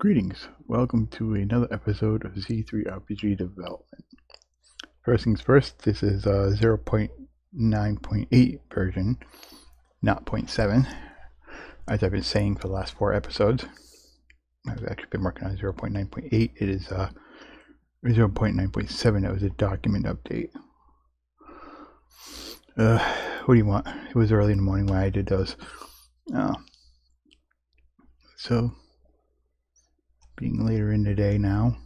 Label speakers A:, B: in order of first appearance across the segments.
A: Greetings, welcome to another episode of Z3 RPG Development. First things first, this is 0.9.8 version, not 0.7, as I've been saying for the last 4 episodes. I've actually been working on 0.9.8. It is 0.9.7. That was a document update. What do you want? It was early in the morning when I did those. So, being later in the day now,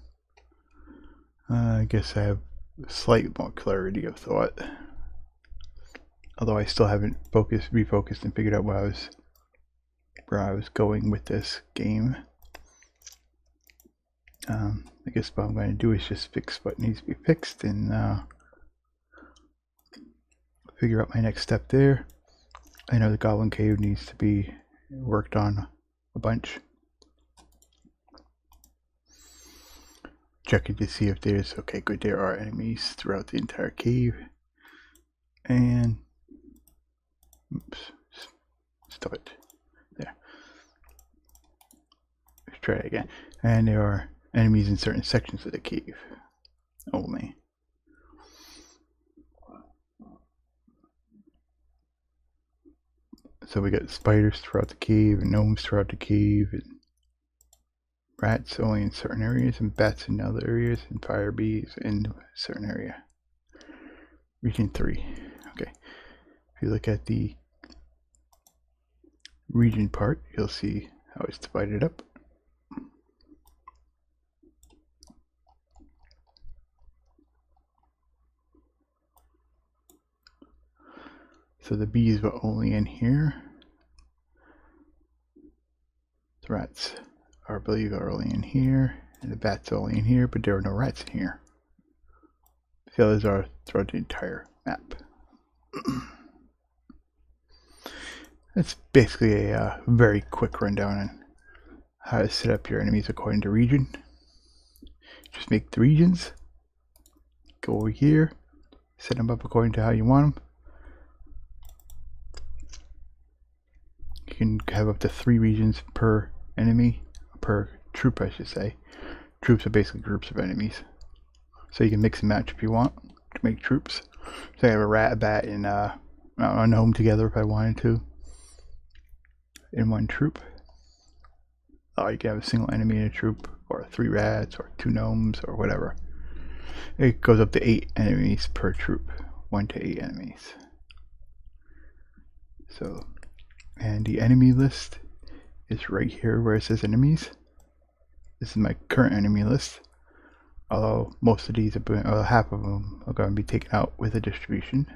A: I guess I have slight more clarity of thought. Although I still haven't refocused and figured out where I was going with this game. I guess what I'm going to do is just fix what needs to be fixed and figure out my next step there. I know the Goblin Cave needs to be worked on a bunch. Checking to see if there's, okay, good, there are enemies throughout the entire cave. And, oops, stop it. There. Let's try it again. And there are enemies in certain sections of the cave only. So we got spiders throughout the cave, and gnomes throughout the cave, and rats only in certain areas, and bats in other areas, and fire bees in a certain area. Region 3. Okay. If you look at the region part, you'll see how it's divided up. So the bees were only in here. The rats, I believe, are only in here, and the bats are only in here, but there are no rats in here. The others are throughout the entire map. That's basically a very quick rundown on how to set up your enemies according to region. Just make the regions, go over here, set them up according to how you want them. You can have up to 3 regions per enemy, per troop I should say. Troops are basically groups of enemies. So you can mix and match if you want to make troops. So I have a rat, a bat, and a gnome together if I wanted to. In one troop. You can have a single enemy in a troop, or 3 rats, or 2 gnomes, or whatever. It goes up to 8 enemies per troop. 1 to 8 enemies. So, and the enemy list is right here where it says enemies. This is my current enemy list. Although most of these are, half of them are going to be taken out with a distribution.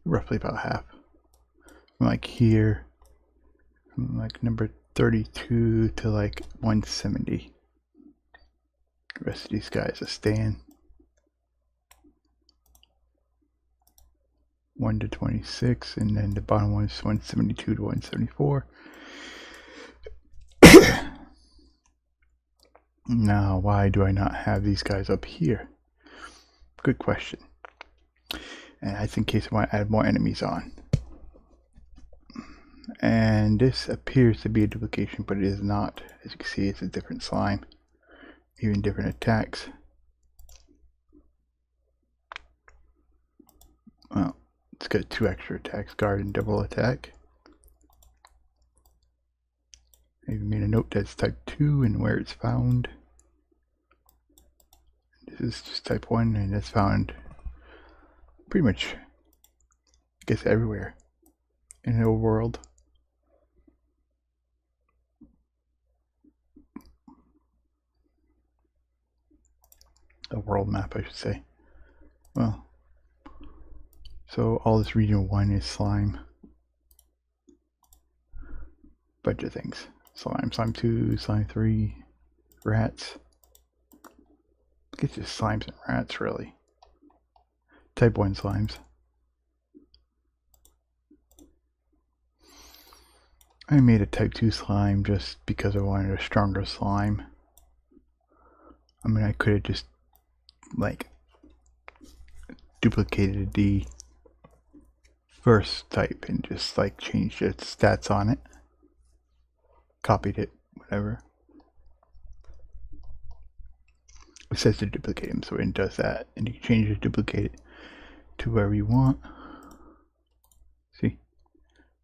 A: Roughly about half. From like here, from like number 32 to like 170. The rest of these guys are staying. 1 to 26, and then the bottom one is 172 to 174. Now, why do I not have these guys up here? Good question. And that's in case I want to add more enemies on. And this appears to be a duplication, but it is not. As you can see, it's a different slime. Even different attacks. Well, it's got 2 extra attacks, guard and double attack. I even made a note that's type 2 and where it's found. This is just type 1, and it's found pretty much, I guess, everywhere in the world. A world map, I should say. Well, so all this region 1 is slime. Bunch of things. Slime 2, slime 3, rats. I guess just slimes and rats, really. Type 1 slimes. I made a type 2 slime just because I wanted a stronger slime. I mean, I could have just, like, duplicated the first type and just, like, changed its stats on it. copied it, whatever. It says to duplicate them, so it does that. And you can change it, duplicate it to wherever you want. See?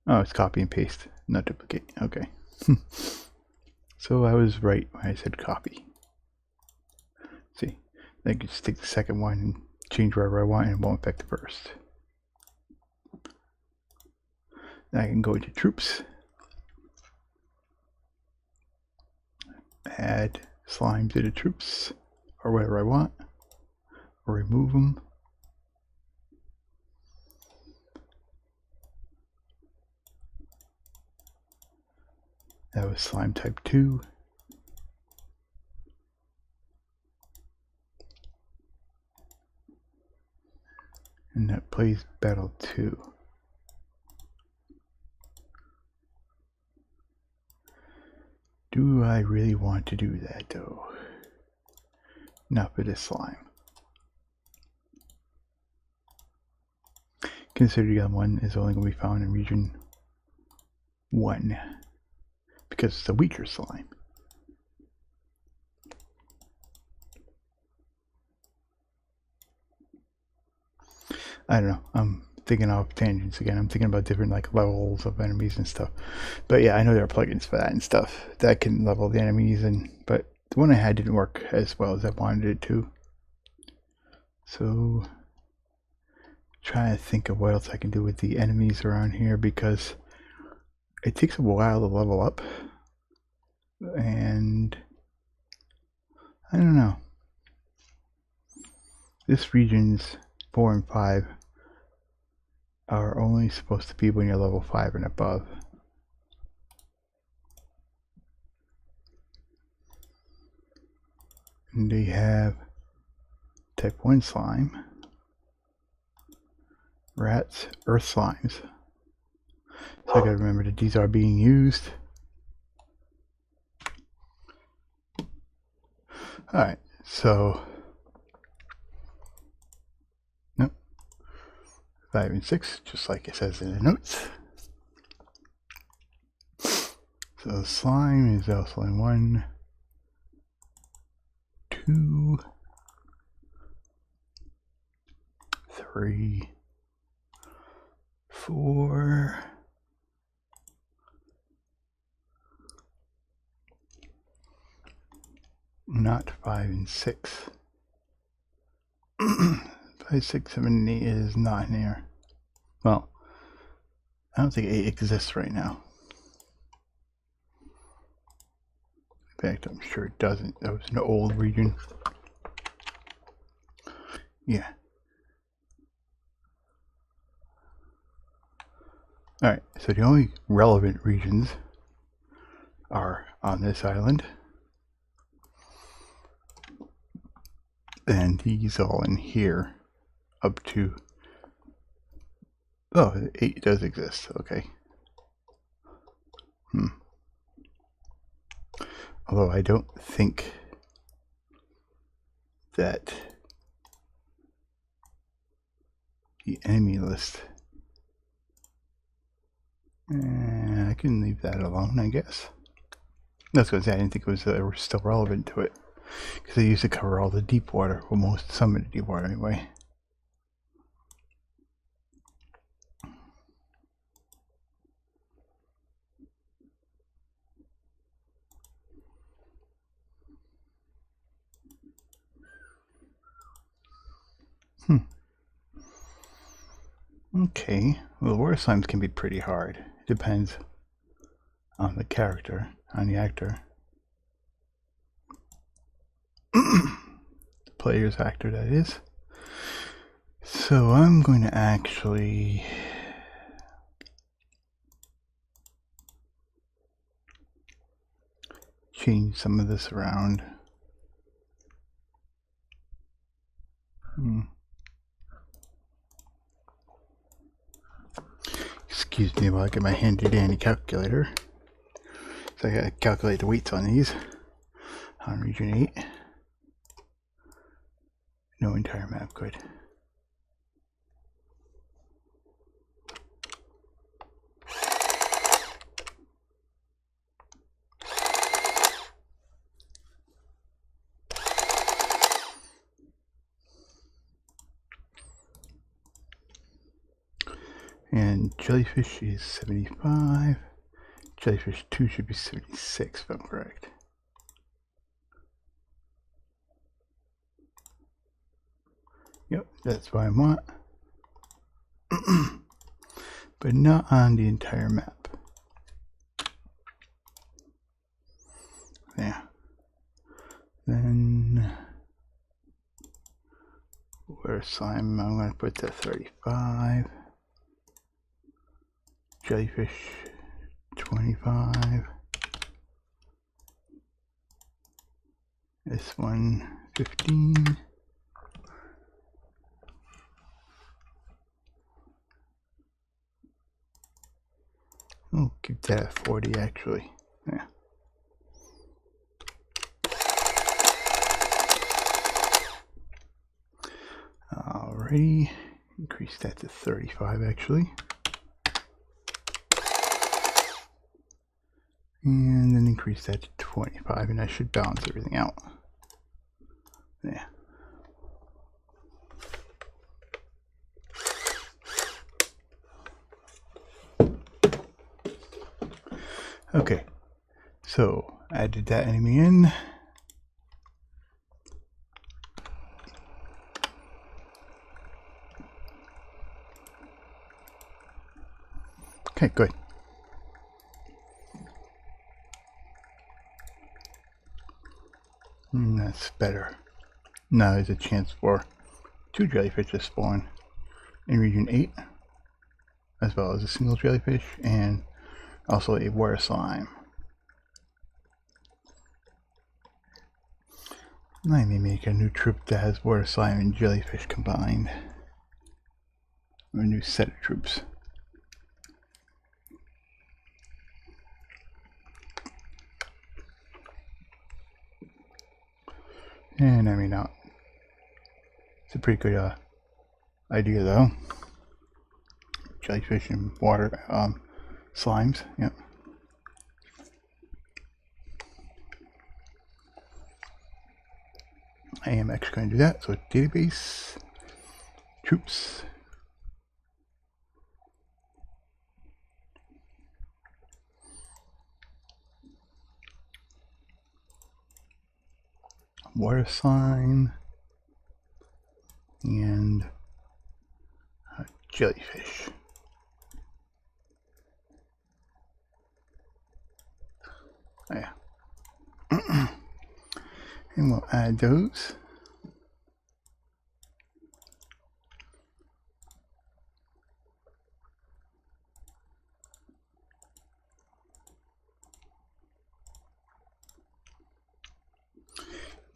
A: Oh, it's copy and paste, not duplicate. Okay. So I was right when I said copy. See? Then I can just take the second one and change wherever I want, and it won't affect the first. Then I can go into troops. Add slime to the troops, or whatever I want, or remove them. That was slime type 2. And that plays battle 2. Do I really want to do that though? Not for this slime. Consider the other one is only going to be found in region 1 because it's a weaker slime. I don't know. I'm thinking off tangents again. I'm thinking about different like levels of enemies and stuff. But yeah, I know there are plugins for that and stuff that can level the enemies, but the one I had didn't work as well as I wanted it to. So trying to think of what else I can do with the enemies around here, because it takes a while to level up, and I don't know. This region's 4 and 5 are only supposed to be when you're level 5 and above. And they have type 1 slime, rats, earth slimes. So I gotta remember that these are being used. Alright, so nope. 5 and 6, just like it says in the notes. So slime is also in 1, 2, 3, 4, not 5 and 6. 5, 6, 7, 8 is not in here. Well, I don't think 8 exists right now. In fact, I'm sure it doesn't. That was an old region. Yeah. Alright, so the only relevant regions are on this island. And these all in here up to... Oh, 8 does exist, okay. Although I don't think that the enemy list... I can leave that alone, I guess. That's what I didn't think it was still relevant to it, because they used to cover all the deep water, well, most some of the deep water anyway. Okay, well, water slimes can be pretty hard. It depends on the character, on the actor. The player's actor, that is. So I'm going to actually change some of this around. Excuse me while I get my handy dandy calculator. So I gotta calculate the weights on these. On region 8. No entire map, good. And jellyfish is 75. Jellyfish 2 should be 76 if I'm correct. Yep, that's what I want. But not on the entire map. Yeah. Then where's slime? I'm going to put the 35. Jellyfish 25. This one 15. Oh, keep that at 40 actually. Yeah. Alrighty, increase that to 35 actually. And then increase that to 25, and that should balance everything out. Yeah. Okay, so added that enemy in. Okay, good. That's better. Now there's a chance for 2 jellyfish to spawn in region 8, as well as a single jellyfish and also a water slime. I may make a new troop that has water slime and jellyfish combined. Or a new set of troops. And I may not. It's a pretty good idea though. Jellyfish and water slimes, yep. I am actually going to do that. So database, troops, water slime, and jellyfish. Oh, yeah. And we'll add those.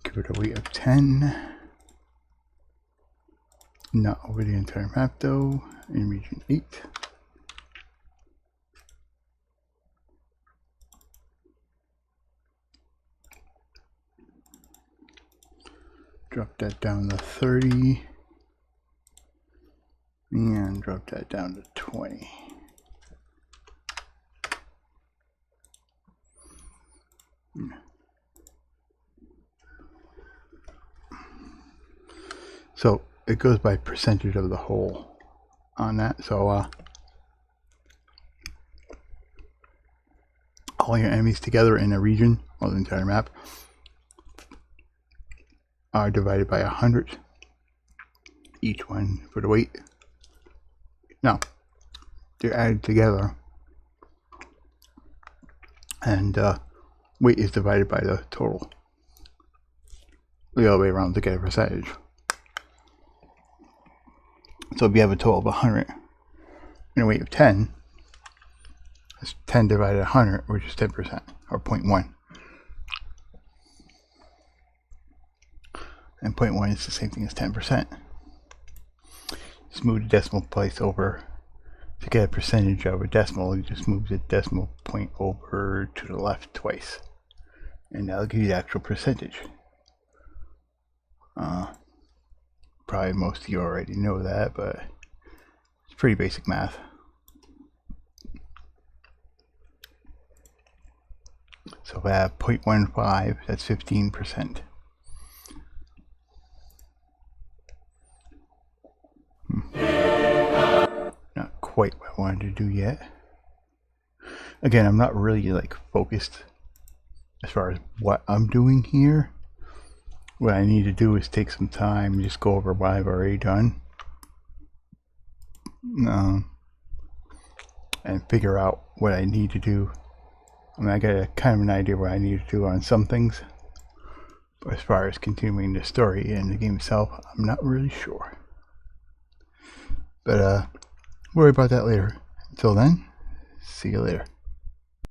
A: Give it a weight of 10. Not over the entire map though, in region 8. Drop that down to 30. And drop that down to 20. So it goes by percentage of the whole on that. So all your enemies together in a region, or the entire map, are divided by 100. Each one for the weight. No, they're added together, and weight is divided by the total. The other way around to get a percentage. So if you have a total of 100 and a weight of 10, that's 10 divided 100, which is 10%, or 0.1. And 0.1 is the same thing as 10%. Just move the decimal place over. To get a percentage of a decimal, you just move the decimal point over to the left twice. And that'll give you the actual percentage. Probably most of you already know that, but it's pretty basic math. So if I have 0.15, that's 15%. Not quite what do yet. Again, I'm not really like focused as far as what I'm doing here. What I need to do is take some time and just go over what I've already done. And figure out what I need to do. I mean, I got a kind of an idea what I need to do on some things. But as far as continuing the story and the game itself, I'm not really sure. But worry about that later. Until then, see you later.